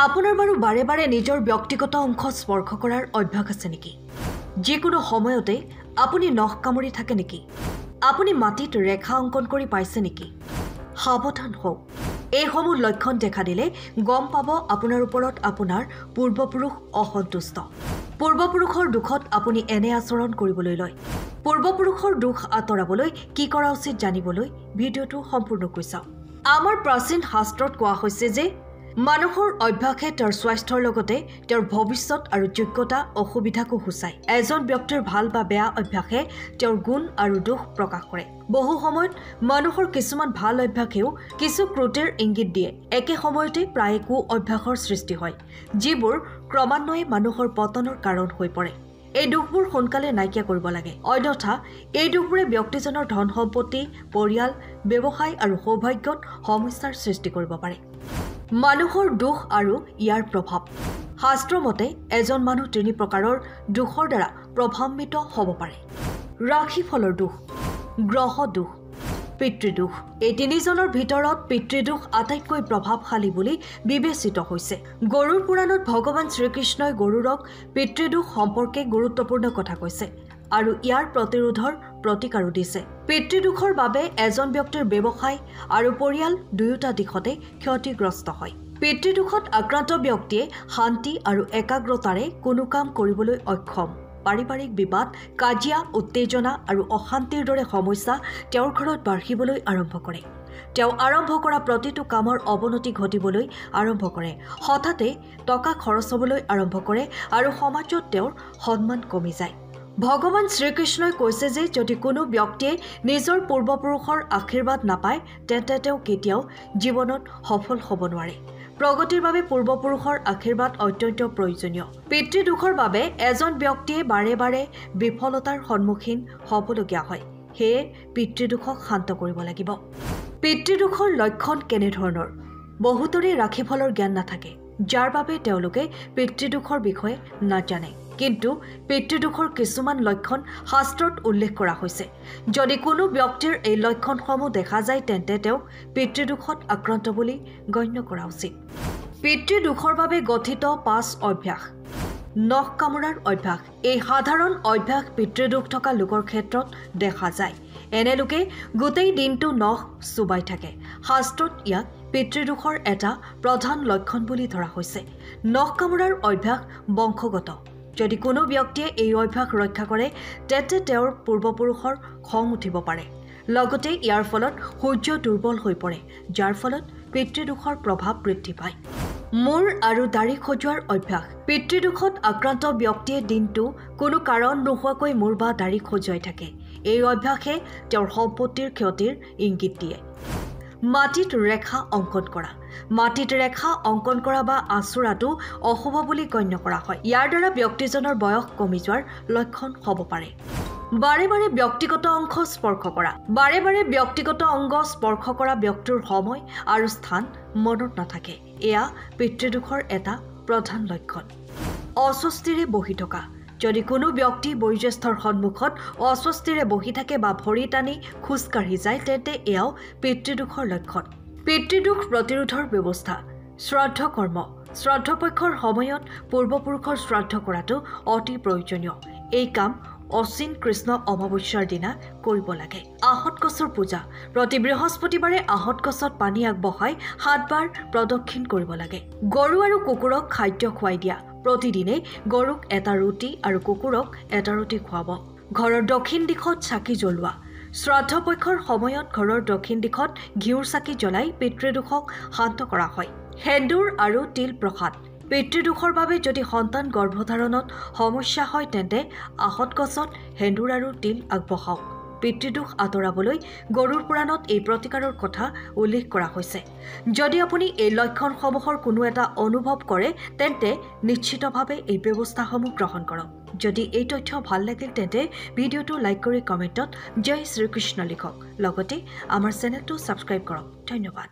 আপোনাৰ বাৰু বাৰে বাৰে নিজৰ ব্যক্তিগত অংশ স্পৰ্শ কৰাৰ অভ্যাস আছে নেকি? যিকোনো সময়তে আপুনি নখ কামুৰি থাকে নেকি? আপুনি মাটিত ৰেখা অংকন কৰি পাইছে নেকি? সাৱধান হওক। এইসমূহ লক্ষণ দেখা দিলে গম পাব আপোনাৰ ওপৰত আপোনাৰ পূৰ্বপুৰুষ অসন্তুষ্ট। পূৰ্বপুৰুষৰ দুখত আপুনি এনে আচৰণ কৰিবলৈ লয়। পূৰ্বপুৰুষৰ দুখ আঁতৰাবলৈ কি কৰা উচিত জানিবলৈ ভিডিঅ'টো সম্পূৰ্ণকৈ চাওক। আমাৰ প্ৰাচীন শাস্ত্ৰত কোৱা হৈছে যে মানুহৰ অভ্যাসে তেওঁৰ স্বাস্থ্যৰ লগতে তেওঁৰ ভৱিষ্যত আৰু যোগ্যতা অসুবিধাকো সূচায়। এজন ব্যক্তিৰ ভাল বা বেয়া অভ্যাসে তেওঁৰ গুণ আৰু দোষ প্ৰকাশ কৰে। বহু সময়ত মানুহৰ কিছুমান ভাল অভ্যাসেও কিছু ক্ৰুটিৰ ইংগিত দিয়ে। একে সময়তে প্ৰায় কু অভ্যাসৰ সৃষ্টি হয়, যিবোৰ ক্ৰমান্বয়ে মানুহৰ পতনৰ কাৰণ হৈ পৰে। এই দুখবোৰ সোনকালে নাইকিয়া কৰিব লাগে, অন্যথা এই দুখবোৰে ব্যক্তিজনৰ ধন সম্পত্তি, পৰিয়াল, ব্যৱসায় আৰু সৌভাগ্যত সমস্যাৰ সৃষ্টি কৰিব পাৰে। মানুহৰ দুখ আৰু ইয়াৰ প্ৰভাৱ। শাস্ত্ৰমতে এজন মানুহ 3 প্ৰকাৰৰ দুখৰ দ্বাৰা প্ৰভাৱান্বিত হ'ব পাৰে। ৰাশিফলৰ দুখ, গ্ৰহ দুখ, পিতৃদোষ। এই 3জনৰ ভিতৰত পিতৃদোষ আটাইতকৈ প্ৰভাৱশালী বুলি বিবেচিত হৈছে। গৰুৰ পুৰাণত ভগৱান শ্ৰীকৃষ্ণই গৰুড়ক পিতৃদোষ সম্পৰ্কে গুৰুত্বপূৰ্ণ কথা কৈছে আৰু ইয়াৰ প্ৰতিৰোধৰ প্ৰতিকাৰো দিছে। পিতৃদোষৰ বাবে এজন ব্যক্তিৰ ব্যৱসায় আৰু পৰিয়াল দুয়োটা দিশতে ক্ষতিগ্ৰস্ত হয়। পিতৃদোষত আক্ৰান্ত ব্যক্তিয়ে শান্তি আৰু একাগ্ৰতাৰে কোনো কাম কৰিবলৈ অক্ষম। পাৰিবাৰিক বিবাদ, কাজিয়া, উত্তেজনা আৰু অশান্তিৰ দৰে সমস্যা তেওঁৰ ঘৰত বাঢ়িবলৈ আৰম্ভ কৰে। তেওঁ আৰম্ভ কৰা প্ৰতিটো কামৰ অৱনতি ঘটিবলৈ আৰম্ভ কৰে। হঠাতে টকা খৰচ হ'বলৈ আৰম্ভ কৰে আৰু সমাজত তেওঁৰ সন্মান কমি যায়। ভগৱান শ্ৰীকৃষ্ণই কৈছে যে যদি কোনো ব্যক্তিয়ে নিজৰ পূৰ্বপুৰুষৰ আশীৰ্বাদ নাপায় তেন্তে তেওঁ কেতিয়াও জীৱনত সফল হ'ব নোৱাৰে। প্ৰগতিৰ বাবে পূৰ্বপুৰুষৰ আশীৰ্বাদ অত্যন্ত প্ৰয়োজনীয়। পিতৃদোষৰ বাবে এজন ব্যক্তিয়ে বাৰে বাৰে বিফলতাৰ সন্মুখীন হ'বলগীয়া হয়। সেয়ে পিতৃদোষক শান্ত কৰিব লাগিব। পিতৃদোষৰ লক্ষণ কেনেধৰণৰ? বহুতৰে ৰাশিফলৰ জ্ঞান নাথাকে, যাৰ বাবে তেওঁলোকে পিতৃদোষৰ বিষয়ে নাজানে। কিন্তু পিতৃদোষৰ কিছুমান লক্ষণ শাস্ত্ৰত উল্লেখ কৰা হৈছে। যদি কোনো ব্যক্তিৰ এই লক্ষণসমূহ দেখা যায় তেন্তে তেওঁক পিতৃদোষত আক্ৰান্ত বুলি গণ্য কৰা উচিত। পিতৃদোষৰ বাবে গঠিত 5 অভ্যাস। নখ কামোৰাৰ অভ্যাস। এই সাধাৰণ অভ্যাস পিতৃদোষ থকা লোকৰ ক্ষেত্ৰত দেখা যায়। এনে লোকে গোটেই দিনটো নখ চুবাই থাকে। শাস্ত্ৰত ইয়াক পিতৃদোষৰ এটা প্ৰধান লক্ষণ বুলি ধৰা হৈছে। নখ কামোৰাৰ অভ্যাস বংশগত। যদি কোনো ব্যক্তিয়ে এই অভ্যাস ৰক্ষা কৰে তেন্তে তেওঁৰ পূৰ্বপুৰুষৰ খং উঠিব পাৰে। লগতে ইয়াৰ ফলত সূৰ্য দুৰ্বল হৈ পৰে, যাৰ ফলত পিতৃদোষৰ প্ৰভাৱ বৃদ্ধি পায়। মূৰ আৰু দাড়ি খজুৱাৰ অভ্যাস। পিতৃদোষত আক্ৰান্ত ব্যক্তিয়ে দিনটো কোনো কাৰণ নোহোৱাকৈ মূৰ বা দাড়ি খজুৱাই থাকে। এই অভ্যাসে তেওঁৰ সম্পত্তিৰ ক্ষতিৰ ইংগিত দিয়ে। মাটিত ৰেখা অংকন কৰা। মাটিত ৰেখা অংকন কৰা বা আঁচোৰাটো অশুভ বুলি গণ্য কৰা হয়। ইয়াৰ দ্বাৰা ব্যক্তিজনৰ বয়স কমি যোৱাৰ লক্ষণ হ'ব পাৰে। বাৰে বাৰে ব্যক্তিগত অংশ স্পৰ্শ কৰা। বাৰে বাৰে ব্যক্তিগত অংগ স্পৰ্শ কৰা ব্যক্তিৰ সময় আৰু স্থান মনত নাথাকে। এয়া পিতৃদোষৰ এটা প্ৰধান লক্ষণ। অস্বস্তিৰে বহি থকা। যদি কোনো ব্যক্তি বয়োজ্যেষ্ঠৰ সন্মুখত অস্বস্তিৰে বহি থাকে বা ভৰি টানি খোজকাঢ়ি যায় তেন্তে এয়াও পিতৃদোষৰ লক্ষণ। পিতৃদোষ প্ৰতিৰোধৰ ব্যৱস্থা। শ্ৰাদ্ধ কৰ্ম। শ্ৰাদ্ধপক্ষৰ সময়ত পূৰ্বপুৰুষৰ শ্ৰাদ্ধ কৰাটো অতি প্ৰয়োজনীয়। এই কাম অশ্বিন কৃষ্ণ অমাৱস্যাৰ দিনা কৰিব লাগে। আহঁত গছৰ পূজা। প্ৰতি বৃহস্পতিবাৰে আহঁত গছত পানী আগবঢ়াই 7 বাৰ প্ৰদক্ষিণ কৰিব লাগে। গৰু আৰু কুকুৰক খাদ্য খুৱাই দিয়া। প্ৰতিদিনে গৰুক এটা ৰুটি আৰু কুকুৰক এটা ৰুটি খুৱাব। ঘৰৰ দক্ষিণ দিশত চাকি জ্বলোৱা। শ্ৰাদ্ধপক্ষৰ সময়ত ঘৰৰ দক্ষিণ দিশত ঘিউৰ চাকি জ্বলাই পিতৃদোষক শান্ত কৰা হয়। সেন্দুৰ আৰু তিল প্ৰসাদ। পিতৃদোষৰ বাবে যদি সন্তান গৰ্ভধাৰণত সমস্যা হয় তেন্তে আহঁত গছত সেন্দুৰ আৰু তিল আগবঢ়াওক। পিতৃদোষ আঁতৰাবলৈ গৰুৰ পুৰাণত এই প্ৰতিকাৰৰ কথা উল্লেখ কৰা হৈছে। যদি আপুনি এই লক্ষণসমূহৰ কোনো এটা অনুভৱ কৰে তেন্তে নিশ্চিতভাৱে এই ব্যৱস্থাসমূহ গ্ৰহণ কৰক। যদি এই তথ্য ভাল লাগিল তেন্তে ভিডিঅ'টো লাইক কৰি কমেণ্টত জয় শ্ৰীকৃষ্ণ লিখক। লগতে আমাৰ চেনেলটো ছাবস্ক্ৰাইব কৰক। ধন্যবাদ।